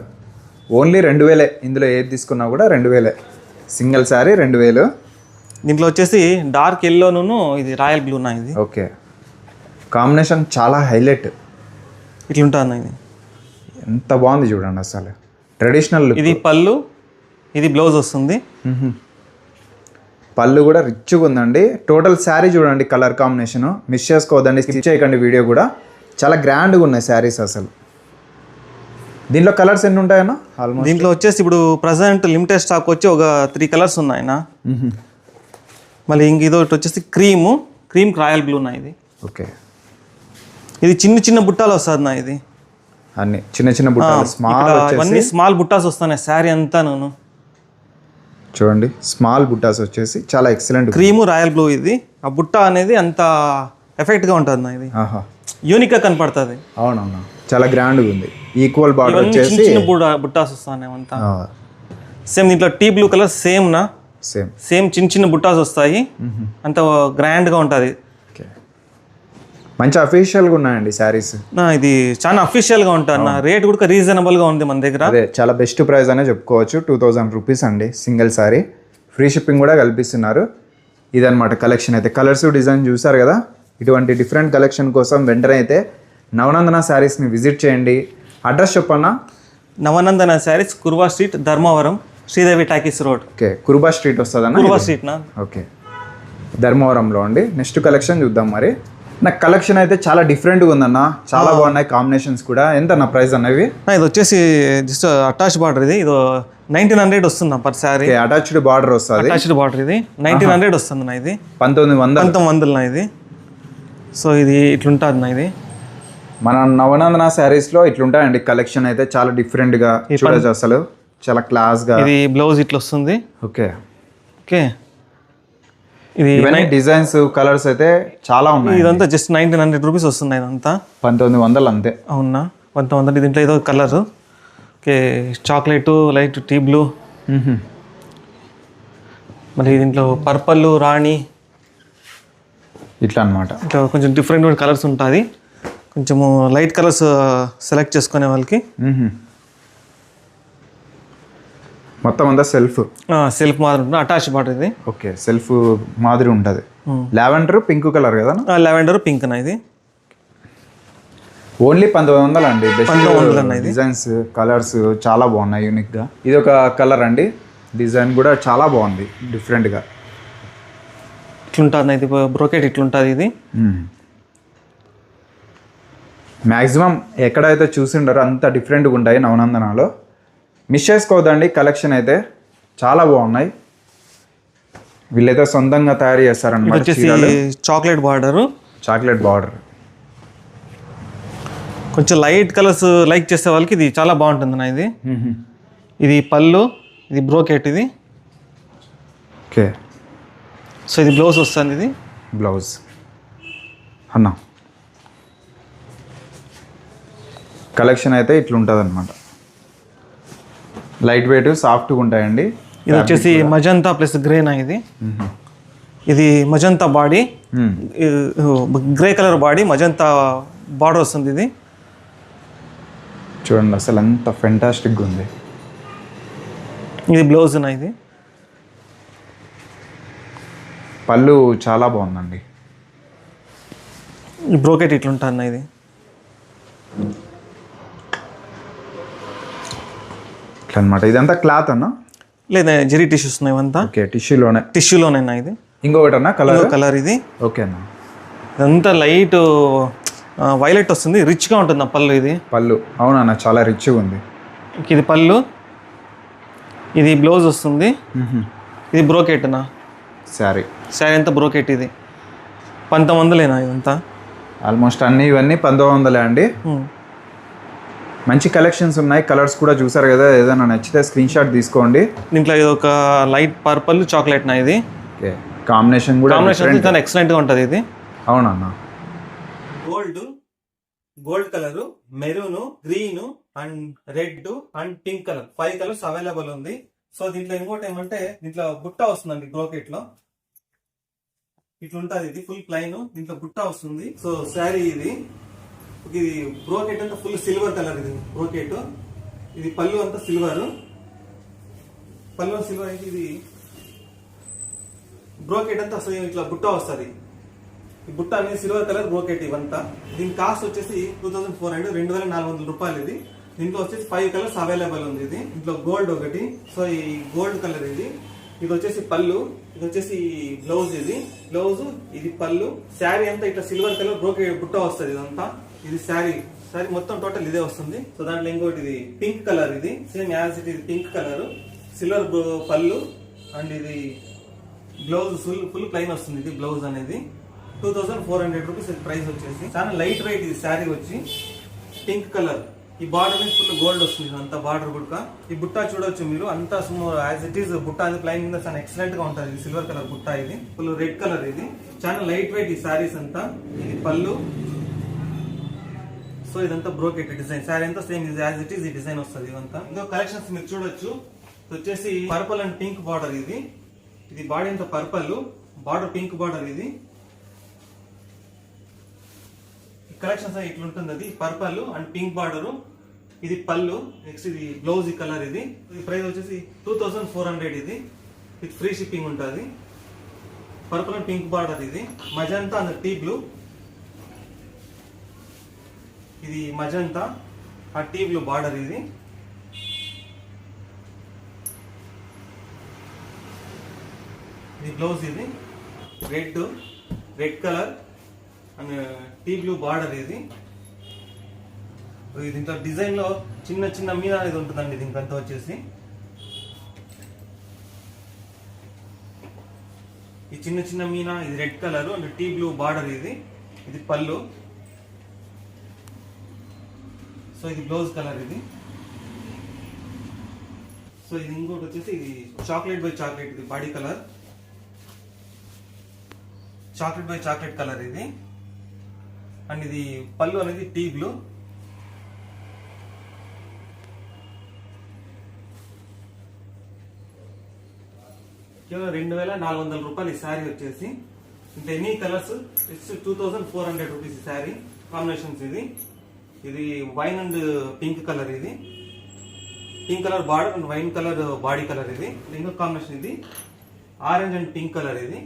ఓన్లీ 2000. ఇందులో ఏది తీసుకున్నా కూడా 2000. సింగిల్ శారీ 2000. దీంట్లో వచ్చేసి డార్క్ ఎల్లోను ఇది రాయల్ బ్లూ నా. ఇది ఓకే, కాంబినేషన్ చాలా హైలైట్. ఇట్లా ఉంటుంది ఇది. ఎంత బాగుంది చూడండి అసలు, ట్రెడిషనల్ లుక్. ఇది పళ్ళు, ఇది బ్లౌజ్ వస్తుంది. పళ్ళు కూడా రిచ్గా ఉందండి. టోటల్ శారీ చూడండి, కలర్ కాంబినేషన్ మిస్ చేసుకోవద్దండి, స్కిప్ చేయకండి వీడియో కూడా. చాలా గ్రాండ్గా ఉన్నాయి శారీస్ అసలు. దీంట్లో కలర్స్ ఎన్ని ఉంటాయన్నా ఆల్మోస్ట్? దీంట్లో వచ్చేసి ఇప్పుడు ప్రజెంట్ లిమిటెడ్ స్టాక్ వచ్చి ఒక 3 కలర్స్ ఉన్నాయన్న. మళ్ళీ ఇంక ఇది ఒకటి వచ్చేసి క్రీమ్ రాయల్ బ్లూ నా ఇది. ఓకే, ఇది చిన్న చిన్న బుట్టాలు వస్తుంది నా ఇది. అన్ని చిన్న చిన్న బుట్టాలు స్మాల్ అన్ని స్మాల్ బుట్టాస్ వస్తున్నాయి శారీ అంతా. చూడండి స్మాల్ బుట్టాస్ వచ్చేసి చాలా ఎక్సలెంట్. క్రీము రాయల్ బ్లూ ఇది. ఆ బుట్ట అనేది అంత ఎఫెక్ట్గా ఉంటుంది నా ఇది. ఆహా, యూనిక్గా కనపడుతుంది. అవునవునా, చాలా గ్రాండ్గా ఉంది. ఈక్వల్ బార్డర్ వచ్చేసి చిన్న బుట్టాస్ వస్తాయి అంతా. సేమ్ దీంట్లో టీ బ్లూ కలర్ సేమ్ చిన్న చిన్న బుట్టాస్ వస్తాయి. అంత గ్రాండ్గా ఉంటుంది. మంచి అఫీషియల్గా ఉన్నాయండి శారీస్. ఇది చాలా అఫీషియల్గా ఉంటుంది నా. రేట్ కూడా రీజనబుల్గా ఉంది మన దగ్గర. అదే చాలా బెస్ట్ ప్రైస్ అనే చెప్పుకోవచ్చు. 2000 రూపీస్ అండి సింగిల్ శారీ. ఫ్రీ షిప్పింగ్ కూడా కల్పిస్తున్నారు. ఇదన్నమాట కలెక్షన్ అయితే. కలర్స్ డిజైన్ చూసారు కదా. ఇటువంటి డిఫరెంట్ కలెక్షన్ కోసం వెంటనే అయితే నవనందన శారీస్ని విజిట్ చేయండి. అడ్రస్ చెప్పన్నా? Navanandana sarees, Kurva street, Dharmavaram, Sridevi talkies road. Okay, Kurba street వస్తుందన్న. కుర్వా స్ట్రీట్ నా. ఓకే, ధర్మవరంలో అండి. నెక్స్ట్ కలెక్షన్ చూద్దాం మరి. నాకు కలెక్షన్ అయితే చాలా డిఫరెంట్గా ఉందన్న. చాలా బాగున్నాయి కాంబినేషన్స్ కూడా. ఎంత నా ప్రైస్ అన్నవి? ఇది వచ్చేసి జస్ట్ అటాచ్ బార్డర్. ఇది 1900 వస్తుంది పర్ శారీ. అటాచ్డ్ బార్డర్ వస్తుంది. అటాచ్డ్ బార్డర్ ఇది 1900 వస్తుంది నా ఇది. 1900 నా ఇది. సో ఇది ఇట్లుంటుంది నా ఇది. మన నవనందన శారీస్లో ఇట్లుంటాయండి కలెక్షన్ అయితే. చాలా డిఫరెంట్గా చూడొచ్చు అసలు. చాలా క్లాస్గా. ఇది బ్లౌజ్ ఇట్లా వస్తుంది. ఓకే ఓకే, ఇది ఇవన్నీ డిజైన్స్ కలర్స్ అయితే చాలా ఉన్నాయి. ఇదంతా జస్ట్ 1900 రూపీస్ వస్తుంది. ఇదంతా 1900 అంతే. అవునా, 1900. దీంట్లో ఏదో కలర్. Okay, chocolate, light T blue, మళ్ళీ దీంట్లో పర్పల్, రాణి, ఇట్లా అనమాట. ఇట్లా కొంచెం డిఫరెంట్ కలర్స్ ఉంటుంది. కొంచెము లైట్ కలర్స్ సెలెక్ట్ చేసుకునే వాళ్ళకి. మొత్తం అంతా సెల్ఫ్ మాదిరి ఉంటుంది. అటాచ్ బార్డర్ ఇది. ఓకే, సెల్ఫ్ మాదిరి ఉంటుంది. లావెండర్ పింక్ కలర్ కదా? లావెండర్ పింక్ నా ఇది. ఓన్లీ 1900 అండి. 1900 అన్న ఇది. డిజైన్స్ కలర్స్ చాలా బాగున్నాయి యూనిక్గా. ఇది ఒక కలర్ అండి. డిజైన్ కూడా చాలా బాగుంది డిఫరెంట్గా. ఇట్లుంటుంది ఇది బ్రోకెట్. ఇట్లుంటుంది ఇది. మ్యాక్సిమం ఎక్కడైతే చూసిండారో అంత డిఫరెంట్గా ఉంటాయి నవనందనలో. మిస్ చేసుకోవద్దండి కలెక్షన్ అయితే. చాలా బాగున్నాయి. వీళ్ళైతే సొంతంగా తయారు చేస్తారన్నమాట. వచ్చేసి చాక్లెట్ బార్డర్. కొంచెం లైట్ కలర్స్ లైక్ చేసే వాళ్ళకి ఇది చాలా బాగుంటుంది నా ఇది. ఇది పళ్ళు, ఇది బ్రోకెట్ ఇది. ఓకే, సో ఇది బ్లౌజ్ వస్తుంది. ఇది బ్లౌజ్ అన్న. కలెక్షన్ అయితే ఇట్లుంటుంది అనమాట. లైట్ వెయిట్ సాఫ్ట్గా ఉంటాయండి. ఇది వచ్చేసి మజంతా ప్లస్ గ్రేనా ఇది. ఇది magenta body, grey colour body, magenta border వస్తుంది. ఇది చూడండి అసలు ఎంత ఫెంటాస్టిక్గా ఉంది. ఇది బ్లౌజ్ నా ఇది. పళ్ళు చాలా బాగుందండి. ఈ బ్రోకెట్ ఇట్లుంటుంది నా ఇది. ఇట్లా అనమాట. ఇదంతా క్లాత్ అన్న? లేదా జెరీ టిష్యూస్ ఉన్నాయి ఇవంతా. ఓకే, టిష్యూలోనే నా ఇది. ఇంకొకటి అన్న కలర్ ఇది. ఓకే అన్న. ఇదంతా లైట్ వైలెట్ వస్తుంది. రిచ్గా ఉంటుంది నా పళ్ళు. ఇది పళ్ళు అవునన్న, చాలా రిచ్గా ఉంది. ఇది పళ్ళు. ఇది బ్లౌజ్ వస్తుంది. ఇది బ్రోకెట్ నా శారీ అంతా బ్రోకెట్. ఇది 1900 ఇదంతా. ఆల్మోస్ట్ ఇవన్నీ 1900 అండి. మంచి కలెక్షన్స్ ఉన్నాయి. కలర్స్ కూడా చూసారు కదా. ఏదైనా నచ్చితే స్క్రీన్ షాట్ తీసుకోండి. దీంట్లో ఇది ఒక లైట్ పర్పల్ చాక్లెట్ నా ఇది. ఓకే, కాంబినేషన్ ఎక్సలెంట్గా ఉంటుంది ఇది. అవునన్నా. Gold colour, maroon, green and red and pink colour 5 colours available ఉంది. సో దీంట్లో ఇంకోటి ఏమంటే దీంట్లో బుట్ట వస్తుందండి. బ్రోకెట్ లో ఇట్లుంటది. ఇది ఫుల్ ప్లైన్. దీంట్లో బుట్ట వస్తుంది. సో శారీ ఇది. ఇది బ్రోకెట్ అంతా ఫుల్ సిల్వర్ కలర్. ఇది బ్రోకెట్. ఇది పళ్ళు అంతా సిల్వర్. అయితే ఇది బ్రోకెట్ అంతా అసలు ఇట్లా బుట్ట వస్తుంది. ఈ బుట్ట అనేది సిల్వర్ కలర్ బ్రోకెట్ ఇవంతా. దీని కాస్ట్ వచ్చేసి 2400, 2400 రూపాయలు. ఇది దీంట్లో వచ్చేసి 5 కలర్స్ అవైలబుల్ ఉంది. ఇది ఇంట్లో గోల్డ్ ఒకటి. సో ఈ గోల్డ్ కలర్ ఇది. ఇది వచ్చేసి పళ్ళు, ఇది వచ్చేసి బ్లౌజ్. ఇది బ్లౌజ్, ఇది పళ్ళు. శారీ అంతా ఇట్లా సిల్వర్ కలర్ బ్రోకెట్ బుట్ట వస్తుంది. ఇదంతా ఇది శారీ మొత్తం టోటల్ ఇదే వస్తుంది. సో దాంట్లో ఇంకోటి ఇది పింక్ కలర్, ఇది సేమ్ యాజ్ ఇట్ ఇది పింక్ కలర్, సిల్వర్ పళ్ళు అండ్ ఇది బ్లౌజ్ ఫుల్ ప్లైన్ వస్తుంది. ఇది బ్లౌజ్ అనేది 2400 రూపీస్ ప్రైస్ వచ్చేసి. చాలా లైట్ వెయిట్ ఇది శారీ వచ్చి పింక్ కలర్. ఈ బార్డర్ ఫుల్ గోల్డ్ వస్తుంది అంతా బార్డర్ బుట్ట. ఈ బుట్ట చూడొచ్చు మీరు, అంతా యాజ్ ఇట్ ఈస్ బుట్ట అది ప్లైన్ కింద చాలా ఎక్సలెంట్ గా ఉంటుంది. ఇది సిల్వర్ కలర్ బుట్ట, ఇది ఫుల్ రెడ్ కలర్. ఇది చాలా లైట్ వెయిట్ ఈ శారీస్ అంతా. ఇది పళ్ళు. సో ఇదంతా బ్రోకెట్ డిజైన్. శారీ అంతా సేమ్ ఇది యాజ్ ఇట్ ఈస్ ఈ డిజైన్ వస్తుంది. ఇదంతా ఇంకో కలెక్షన్స్ మీరు చూడొచ్చు. వచ్చేసి పర్పుల్ అండ్ పింక్ బార్డర్. ఇది బాడీ అంతా పర్పుల్, బార్డర్ పింక్ బార్డర్. ఇది కలెక్షన్స్ ఇట్లుంటుంది. అది పర్పల్ అండ్ పింక్ బార్డర్. ఇది పళ్ళు. నెక్స్ట్ ఇది బ్లౌజ్ ఈ కలర్. ఇది ప్రైస్ వచ్చేసి 2400. ఇది విత్ ఫ్రీ షిప్పింగ్ ఉంటుంది. Purple and pink border. ఇది మజంతా అండ్ టీ బ్లూ. ఇది మజంతా ఆ టీ బ్లూ బార్డర్. ఇది బ్లౌజ్. ఇది red colour and T blue border. ఇది దీంట్లో డిజైన్ లో చిన్న మీనా అనేది ఉంటుందండి. దీనికంతా వచ్చేసి ఈ చిన్న మీనా. ఇది red colour and T blue border. ఇది పళ్ళు. సో ఇది బ్లౌజ్ కలర్. ఇది సో ఇది ఇంకోటి వచ్చేసి ఇది చాక్లెట్ బై చాక్లెట్. ఇది body colour, chocolate by chocolate colour. ఇది అండ్ ఇది పళ్ళు అనేది టీ బ్లూ. కేవలం 2400 రూపాయలు ఈ శారీ వచ్చేసి. ఇంకా ఎనీ కలర్స్ ఇట్స్ 2400 రూపీస్ ఈ శారీ కాంబినేషన్స్. ఇది వైన్ అండ్ పింక్ కలర్. ఇది pink colour border and wine colour body colour. ఇది ఇంకో కాంబినేషన్. ఇది ఆరెంజ్ అండ్ పింక్ కలర్. ఇది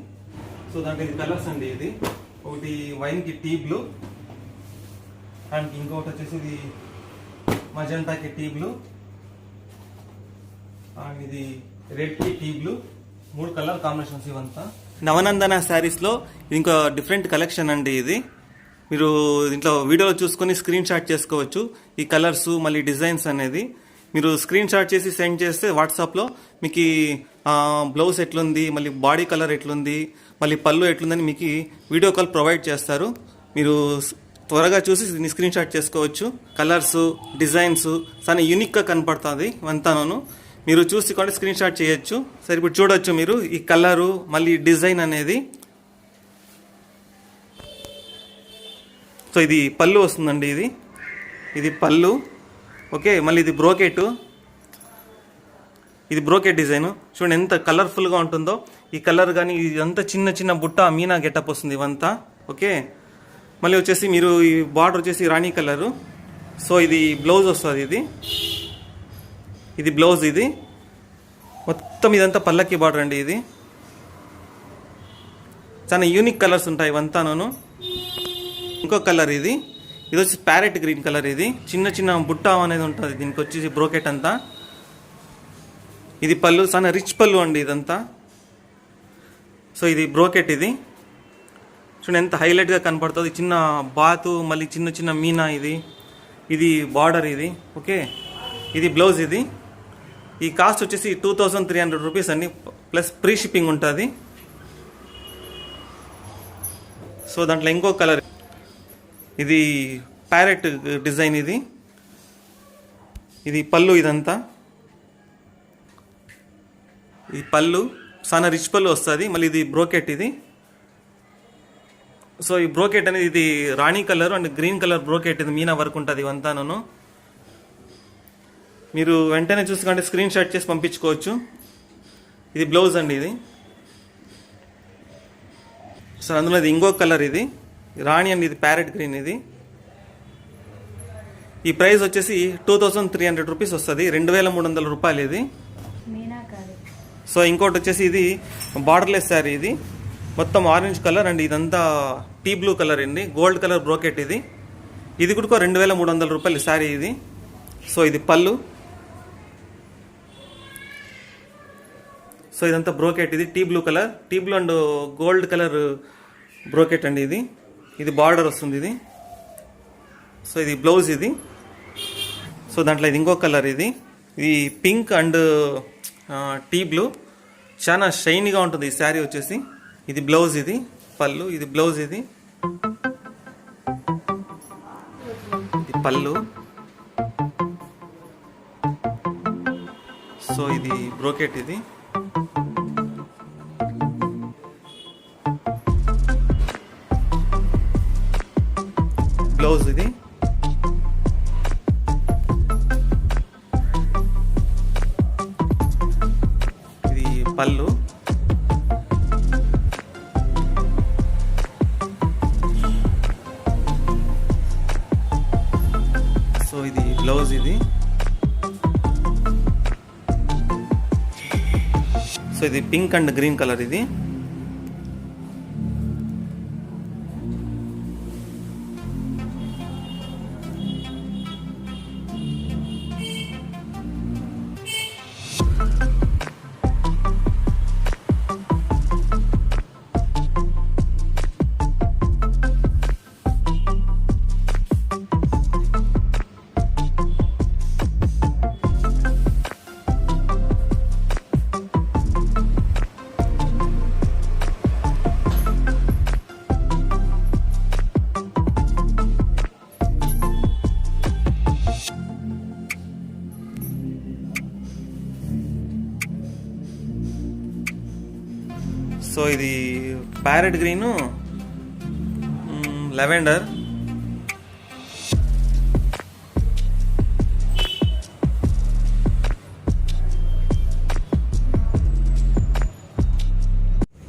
సో దాంట్లో ఇది కలర్స్ అండి. ఇది ఒకటి వైన్ కి టీ బ్లూ అండ్ ఇంకొకటి వచ్చేసి ఇది మజంతాకి టీ బ్లూ అండ్ ఇది రెడ్ కి టీ బ్లూ. 3 కలర్ కాంబినేషన్స్ ఇవంతా. నవనందన శారీస్ లో ఇంకో డిఫరెంట్ కలెక్షన్ అండి. ఇది మీరు దీంట్లో వీడియోలో చూసుకొని స్క్రీన్ షాట్ చేసుకోవచ్చు. ఈ కలర్స్ మళ్ళీ డిజైన్స్ అనేది మీరు స్క్రీన్ షాట్ చేసి సెండ్ చేస్తే వాట్సాప్లో మీకు బ్లౌజ్ ఎట్లుంది, మళ్ళీ బాడీ కలర్ ఎట్లుంది, మళ్ళీ పళ్ళు ఎట్లుందని మీకు వీడియో కాల్ ప్రొవైడ్ చేస్తారు. మీరు త్వరగా చూసి దీన్ని స్క్రీన్ షాట్ చేసుకోవచ్చు. కలర్స్ డిజైన్స్ చాలా యూనిక్గా కనపడుతుంది అంతాను. మీరు చూసి కూడా స్క్రీన్ షాట్ చేయొచ్చు. సరే ఇప్పుడు చూడొచ్చు మీరు ఈ కలరు మళ్ళీ డిజైన్ అనేది. సో ఇది పళ్ళు వస్తుందండి. ఇది పళ్ళు. ఓకే, మళ్ళీ ఇది బ్రోకెట్. ఇది బ్రోకెట్ డిజైన్ చూడండి ఎంత కలర్ఫుల్గా ఉంటుందో. ఈ కలర్ కానీ ఇదంతా చిన్న బుట్ట మీనా గెటప్ వస్తుంది ఇవంతా. ఓకే, మళ్ళీ వచ్చేసి మీరు ఈ బార్డర్ వచ్చేసి రాణి కలరు. సో ఇది బ్లౌజ్ వస్తుంది. ఇది బ్లౌజ్. ఇది మొత్తం ఇదంతా పల్లకి బార్డర్ అండి. ఇది చాలా యూనిక్ కలర్స్ ఉంటాయి ఇవంతాను. ఇంకో కలర్. ఇది వచ్చి ప్యారెట్ గ్రీన్ కలర్. ఇది చిన్న బుట్ట అనేది ఉంటుంది దీనికి వచ్చేసి బ్రోకెట్ అంతా. ఇది పళ్ళు, చాలా రిచ్ పళ్ళు అండి ఇదంతా. సో ఇది బ్రోకెట్. ఇది చూడండి ఎంత హైలైట్గా కనపడుతుంది. చిన్న బాతు మళ్ళీ చిన్న మీనా. ఇది బార్డర్. ఇది ఓకే, ఇది బ్లౌజ్. ఈ కాస్ట్ వచ్చేసి 2300 రూపీస్ అండి, ప్లస్ ఫ్రీ షిప్పింగ్ ఉంటుంది. సో దాంట్లో ఇంకో కలర్. ఇది ప్యారెట్ డిజైన్. ఇది పళ్ళు. ఇదంతా ఈ పళ్ళు చాలా రిచ్ పళ్ళు వస్తుంది. మళ్ళీ ఇది బ్రోకెట్. సో ఈ బ్రోకెట్ అనేది ఇది రాణి colour and green colour brocade. ఇది మీనా వర్క్ ఉంటుంది ఇవంతాను. మీరు వెంటనే చూసుకుంటే స్క్రీన్ షాట్ చేసి పంపించుకోవచ్చు. ఇది బ్లౌజ్ అండి. ఇది సో అందులో ఇది ఇంకో కలర్. ఇది రాణి అండి. ఇది ప్యారెట్ గ్రీన్. ఈ ప్రైస్ వచ్చేసి 2300 రూపీస్ వస్తుంది, 2300 రూపాయలు ఇది. సో ఇంకోటి వచ్చేసి ఇది బార్డర్లెస్ శారీ. ఇది మొత్తం ఆరెంజ్ కలర్ అండ్ ఇదంతా టీ బ్లూ కలర్ అండి, గోల్డ్ కలర్ బ్రోకెట్. ఇది కూడా 2300 రూపాయలు శారీ. ఇది సో ఇది పళ్ళు. సో ఇదంతా బ్రోకెట్. ఇది tea blue colour, T blue and gold colour brocade అండి. ఇది బార్డర్ వస్తుంది. సో ఇది బ్లౌజ్ ఇది. సో దాంట్లో ఇది ఇంకో కలర్, ఇది పింక్ అండ్ టీ బ్లూ, చాలా షైనీగా ఉంటుంది ఈ శారీ వచ్చేసి. ఇది బ్లౌజ్, ఇది పళ్ళు, ఇది బ్లౌజ్, ఇది పళ్ళు. సో ఇది బ్రోకెట్, ఇది బ్లౌజ్, ఇది పళ్ళు. సో ఇది బ్లౌజ్, ఇది సో ఇది పింక్ అండ్ గ్రీన్ కలర్, ఇది సో ఇది ప్యారెట్ గ్రీను, లెవెండర్.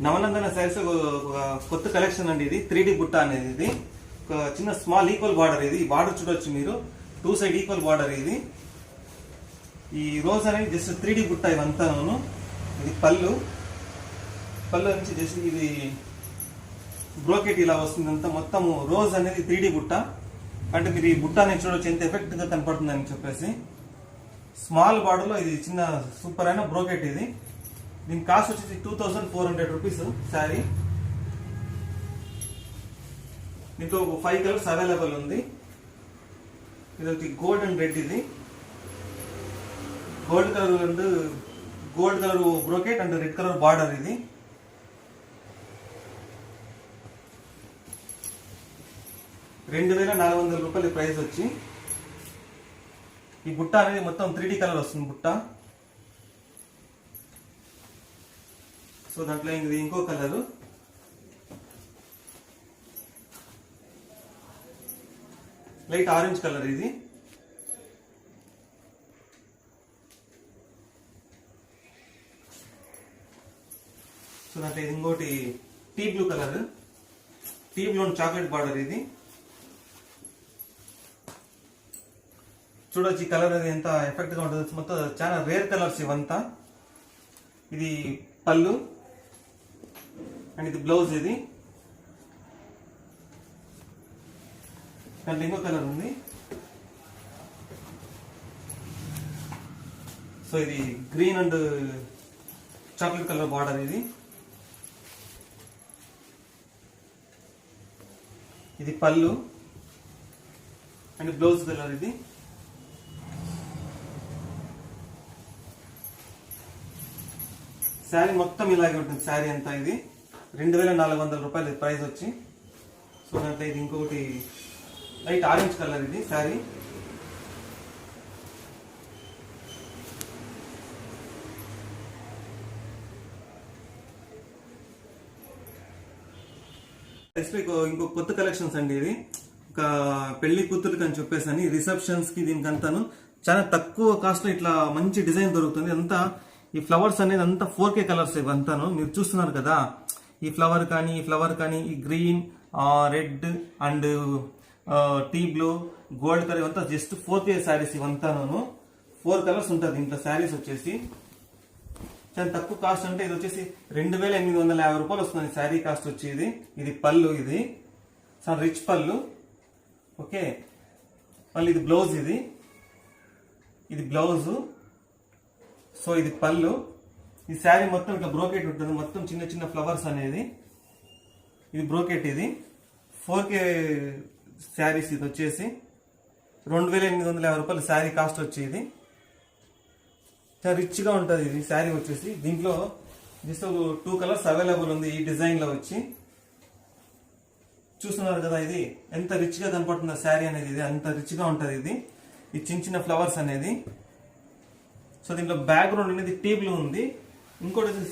నవనందన శారీస్ ఒక కొత్త కలెక్షన్ అండి ఇది. 3D బుట్ట అనేది, ఇది ఒక చిన్న స్మాల్ ఈక్వల్ బార్డర్. ఇది బార్డర్ చూడొచ్చు మీరు, 2 సైడ్ ఈక్వల్ బార్డర్. ఇది ఈ రోజ్ అనేది జస్ట్ 3D బుట్ట ఇవంతాను. ఇది పళ్ళు నుంచి జస్ట్ ఇది బ్రోకెట్ ఇలా వస్తుంది అంతా. మొత్తం రోజ్ అనేది 3D బుట్ట. అంటే మీరు ఈ బుట్ట అనేది చూడొచ్చు ఎంత ఎఫెక్ట్ గా కనపడుతుందని చెప్పేసి. స్మాల్ బార్డర్ లో ఇది చిన్న సూపర్ అయిన బ్రోకెట్. ఇది దీని కాస్ట్ వచ్చేసి 2400 రూపీస్ శారీ. దీంతో 5 కలర్స్ అవైలబుల్ ఉంది. ఇది వచ్చి గోల్డ్ అండ్ రెడ్. ఇది gold colour brocade and red colour border. ఇది 2400 రూపాయలు ప్రైస్ వచ్చి. ఈ బుట్ట అనేది మొత్తం 3D కలర్ వస్తుంది బుట్ట. సో దాంట్లో ఇది ఇంకో కలరు, లైట్ ఆరెంజ్ కలర్. ఇది సో దాంట్లో ఇది ఇంకోటి T blue colour, T blue chocolate border. ఇది చూడొచ్చు ఈ కలర్ అనేది ఎంత ఎఫెక్ట్ గా ఉంటుంది. మొత్తం చాలా రేర్ కలర్స్ ఇవంతా. ఇది పళ్ళు అండ్ ఇది బ్లౌజ్. ఇది దాంట్లో ఇంకో కలర్ ఉంది. సో ఇది green and chocolate colour border. ఇది పళ్ళు అండ్ బ్లౌజ్ కలర్. ఇది శారీ మొత్తం ఇలాగే ఉంటుంది. శారీ అంతా ఇది 2400 రూపాయలు ప్రైస్ వచ్చి. సో దాంట్లో ఇది ఇంకొకటి లైట్ ఆరెంజ్ కలర్. ఇది శారీ ఇంకో కొత్త కలెక్షన్స్ అండి. ఇది ఒక పెళ్లి కూతురికి అని చెప్పేసి అని రిసెప్షన్స్ కి దీనికంతాను చాలా తక్కువ కాస్ట్ లో ఇట్లా మంచి డిజైన్ దొరుకుతుంది. అంతా ఈ ఫ్లవర్స్ అనేది అంతా 4K కలర్స్ ఇవంతాను మీరు చూస్తున్నారు కదా. ఈ ఫ్లవర్ కానీ ఈ green, red and T blue, gold colour ఇవంతా జస్ట్ 4K శారీస్ ఇవంతాను. 4 కలర్స్ ఉంటుంది ఇంట్లో శారీస్ వచ్చేసి. చాలా తక్కువ కాస్ట్. అంటే ఇది వచ్చేసి 2850 రూపాయలు వస్తుంది శారీ కాస్ట్ వచ్చి. ఇది పళ్ళు. ఇది చాలా రిచ్ పళ్ళు. ఓకే, మళ్ళీ ఇది బ్లౌజ్. ఇది బ్లౌజ్. సో ఇది పళ్ళు. ఈ శారీ మొత్తం ఇట్లా బ్రోకెట్ ఉంటుంది. మొత్తం చిన్న చిన్న ఫ్లవర్స్ అనేది. ఇది బ్రోకెట్. ఇది 4K శారీస్ ఇది వచ్చేసి. 2850 రూపాయలు శారీ కాస్ట్ వచ్చేది. చాలా రిచ్గా ఉంటుంది ఇది శారీ వచ్చేసి. దీంట్లో జస్ట్ 2 కలర్స్ అవైలబుల్ ఉంది ఈ డిజైన్లో వచ్చి. చూస్తున్నారు కదా ఇది ఎంత రిచ్గా కనపడుతుందో శారీ అనేది. ఇది అంత రిచ్గా ఉంటుంది ఇది. ఈ చిన్న చిన్న ఫ్లవర్స్ అనేది. సో దీంట్లో బ్యాక్గ్రౌండ్ అనేది టీ బ్లూ ఉంది. ఇంకోటి వచ్చి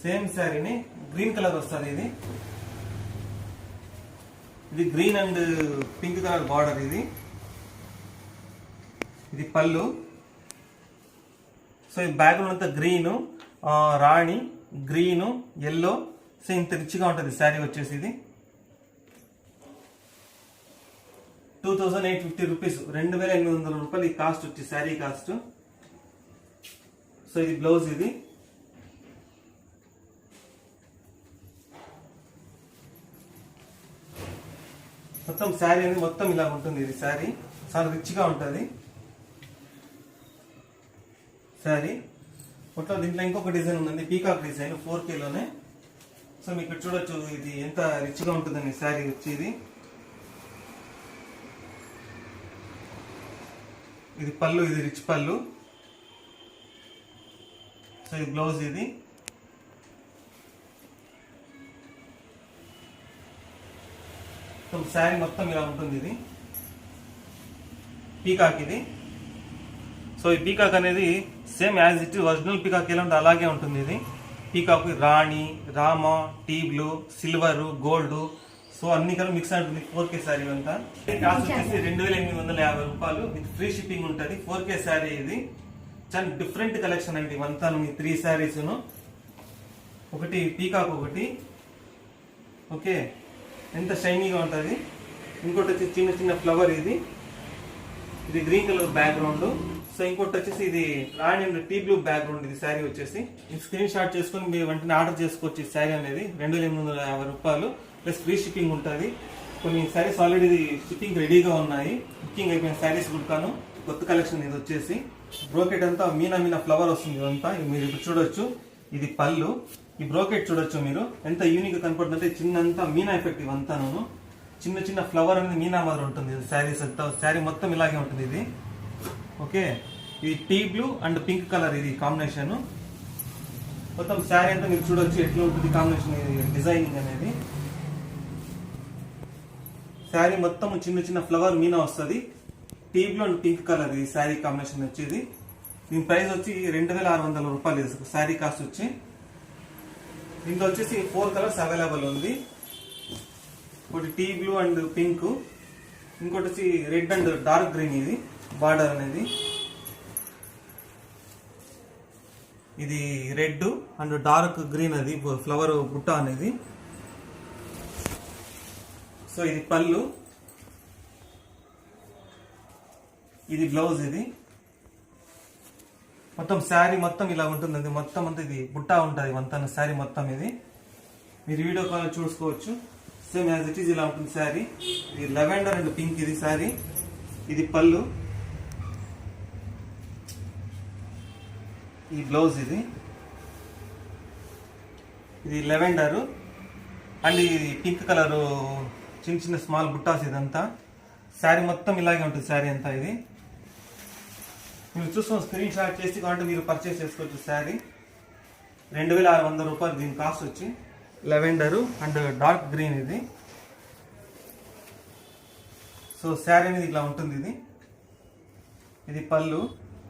సేమ్ శారీని గ్రీన్ కలర్ వస్తుంది. ఇది green and pink colour border. ఇది పళ్ళు. సో ఈ బ్యాక్గ్రౌండ్ అంతా గ్రీను, రాణి గ్రీను, ఎల్లో. సో ఇంత రిచ్గా ఉంటుంది శారీ వచ్చేసి. ఇది 2850 రూపీస్, 2800 రూపాయలు ఈ కాస్ట్ వచ్చి శారీ కాస్ట్. సో ఇది బ్లౌజ్. ఇది మొత్తం శారీ అనేది మొత్తం ఇలా ఉంటుంది. ఇది శారీ చాలా రిచ్గా ఉంటుంది శారీ. మొత్తం దీంట్లో ఇంకొక డిజైన్ ఉంది, పీకాక్ డిజైన్ 4Kలోనే. సో మీకు ఇక్కడ చూడొచ్చు ఇది ఎంత రిచ్గా ఉంటుందని శారీ వచ్చి. ఇది పళ్ళు, ఇది రిచ్ పళ్ళు. సో ఇది బ్లౌజ్. ఇది శారీ మొత్తం ఇలా ఉంటుంది. ఇది పీకాక్. ఇది సో ఈ పీకాక్ అనేది same as it original peacock ఎలా ఉంటుంది అలాగే ఉంటుంది. ఇది పీకాక్ రాణి, రామ, tea blue, silver, gold. So అన్ని కలిపి మిక్స్ ఉంటుంది. 4K శారీ అంతా. కాస్ట్ వచ్చేసి 2850 రూపాయలు విత్ ఫ్రీ షిప్పింగ్ ఉంటుంది. 4K శారీ. ఇది చాలా డిఫరెంట్ కలెక్షన్ అండి ఇవంతా. మీ 3 శారీస్, ఒకటి పీకాక్, ఒకటి ఓకే ఎంత షైనీగా ఉంటుంది. ఇంకోటి వచ్చి చిన్న చిన్న ఫ్లవర్. ఇది గ్రీన్ కలర్ బ్యాక్గ్రౌండ్. సో ఇంకోటి వచ్చేసి ఇది రాణి అండ్ టీ బ్లూ బ్యాక్గ్రౌండ్. ఇది శారీ వచ్చేసి స్క్రీన్ షాట్ చేసుకుని మీరు వెంటనే ఆర్డర్ చేసుకోవచ్చు. ఈ శారీ అనేది 2850 రూపాయలు ప్లస్ ఫ్రీ షిప్పింగ్ ఉంటుంది. కొన్ని శారీస్ ఆల్రెడీ షిప్పింగ్ రెడీగా ఉన్నాయి, బుకింగ్ అయిపోయిన శారీస్ కుడతాను. కొత్త కలెక్షన్ ఇది వచ్చేసి. బ్రోకెట్ అంతా మీనా ఫ్లవర్ వస్తుంది. ఇదంతా మీరు ఇప్పుడు చూడొచ్చు. ఇది పళ్ళు. ఈ బ్రోకెట్ చూడొచ్చు మీరు ఎంత యూనిక్ కనపడుతుందంటే చిన్నంతా మీనా ఎఫెక్ట్. ఇవంతాను చిన్న చిన్న ఫ్లవర్ అనేది మీనా మాదిరి ఉంటుంది. శారీస్ అంతా శారీ మొత్తం ఇలాగే ఉంటుంది. ఇది ఓకే. ఇది tea blue and pink colour. ఇది కాంబినేషన్. మొత్తం శారీ అంతా మీరు చూడొచ్చు ఎట్లా ఉంటుంది కాంబినేషన్ డిజైనింగ్ అనేది. శారీ మొత్తం చిన్న చిన్న ఫ్లవర్ మీనా వస్తుంది. Tea blue and pink colour ఈ శారీ కాంబినేషన్ వచ్చేది. దీని ప్రైస్ వచ్చి 2600 రూపాయలు. శారీ కాస్ట్ వచ్చి. దీంట్లో వచ్చేసి 4 కలర్స్ అవైలబుల్ ఉంది. ఒకటి టీ బ్లూ అండ్ పింక్, ఇంకోటి వచ్చి రెడ్ అండ్ డార్క్ గ్రీన్. ఇది బార్డర్ అనేది. ఇది రెడ్ అండ్ డార్క్ గ్రీన్ అది ఫ్లవర్ బుట్ట అనేది. సో ఇది పళ్ళు. ఇది బ్లౌజ్. ఇది మొత్తం శారీ మొత్తం ఇలా ఉంటుంది. అది మొత్తం అంతా ఇది బుట్ట ఉంటుంది మొత్తం శారీ మొత్తం. ఇది మీరు వీడియో కాల్ చూసుకోవచ్చు. సేమ్ యాజ్ ఇట్ ఈజ్ ఇలా ఉంటుంది శారీ. ఇది లెవెండర్ అండ్ పింక్. ఇది శారీ. ఇది పళ్ళు. ఈ బ్లౌజ్. ఇది లెవెండర్ అండ్ ఇది పింక్ కలర్ చిన్న చిన్న స్మాల్ బుట్టాస్. ఇదంతా శారీ మొత్తం ఇలాగే ఉంటుంది శారీ అంతా. ఇది మీరు చూస్తున్న స్క్రీన్ షాట్ చేసి కాబట్టి మీరు పర్చేస్ చేసుకోవచ్చు. శారీ 2600 రూపాయలు దీని కాస్ట్ వచ్చి. Lavender and dark green. ఇది సో శారీ అనేది ఇట్లా ఉంటుంది. ఇది పళ్ళు.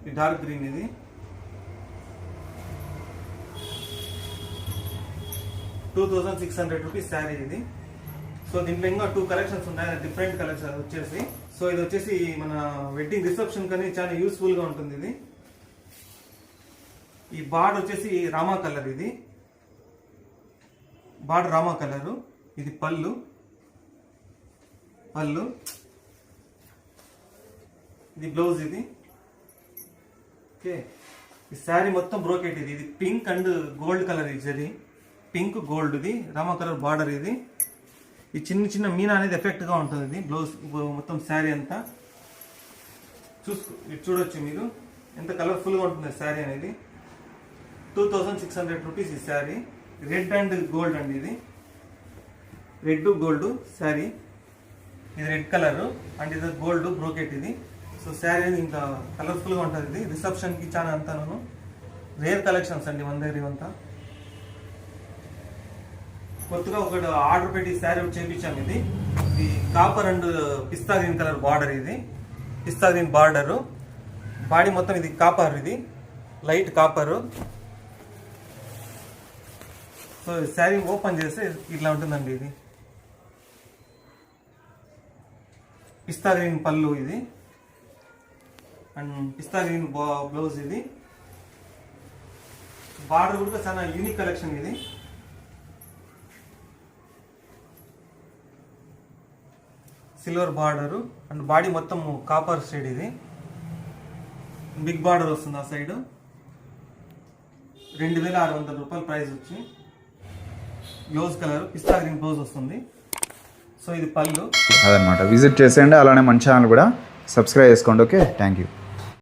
ఇది డార్క్ గ్రీన్. ఇది 2600 రూపీస్ శారీ. ఇది సో దీంట్లో ఇంకా 2 కలెక్షన్స్ ఉన్నాయి, డిఫరెంట్ కలెక్షన్ వచ్చేసి. సో ఇది వచ్చేసి మన వెడ్డింగ్ రిసెప్షన్ కానీ చాలా యూస్ఫుల్ గా ఉంటుంది. ఇది ఈ బార్డర్ వచ్చేసి రామా కలర్. ఇది బార్డర్ రామా కలరు. ఇది పళ్ళు. ఇది బ్లౌజ్. ఇది ఓకే. ఈ శారీ మొత్తం బ్రోకెట్. ఇది పింక్ అండ్ గోల్డ్ కలర్. ఇది పింక్ గోల్డ్. ఇది రామా కలర్ బార్డర్. ఇది ఈ చిన్న చిన్న మీనా అనేది ఎఫెక్ట్ గా ఉంటుంది. ఇది బ్లౌజ్ మొత్తం శారీ అంతా చూడొచ్చు మీరు ఎంత కలర్ఫుల్ గా ఉంటుంది శారీ అనేది. 2600 రూపీస్ ఈ శారీ. రెడ్ అండ్ గోల్డ్ అండి. ఇది రెడ్ గోల్డ్ శారీ. ఇది రెడ్ కలర్ అండ్ ఇది గోల్డ్ బ్రోకెట్ ఇది. సో శారీ అనేది ఇంకా కలర్ఫుల్గా ఉంటుంది. ఇది రిసెప్షన్కి చాలా అంతాను రేర్ కలెక్షన్స్ అండి మన దగ్గర ఇవంతా. కొత్తగా ఒకటి ఆర్డర్ పెట్టి శారీ ఒకటి చేయించాము. ఇది copper and pista green colour border. ఇది పిస్తా గ్రీన్ బార్డరు, బాడీ మొత్తం ఇది కాపర్, ఇది లైట్ కాపరు. సో శారీ ఓపెన్ చేస్తే ఇట్లా ఉంటుందండి. ఇది పిస్తా గ్రీన్ పళ్ళు ఇది అండ్ పిస్తా గ్రీన్ బ్లౌజ్. ఇది బార్డర్ కూడా చాలా యూనిక్ కలెక్షన్. ఇది సిల్వర్ బార్డరు అండ్ బాడీ మొత్తం కాపర్ షేడ్. ఇది బిగ్ బార్డర్ వస్తుంది ఆ సైడ్. 2600 రూపాయలు ప్రైస్ వచ్చి. బ్లౌజ్ కలర్ పిస్తా గ్రీన్ బ్లౌజ్ వస్తుంది. సో ఇది పళ్ళు. అదనమాట. విజిట్ చేసేయండి. అలానే మన ఛానల్ కూడా సబ్స్క్రైబ్ చేసుకోండి. Okay, thank you.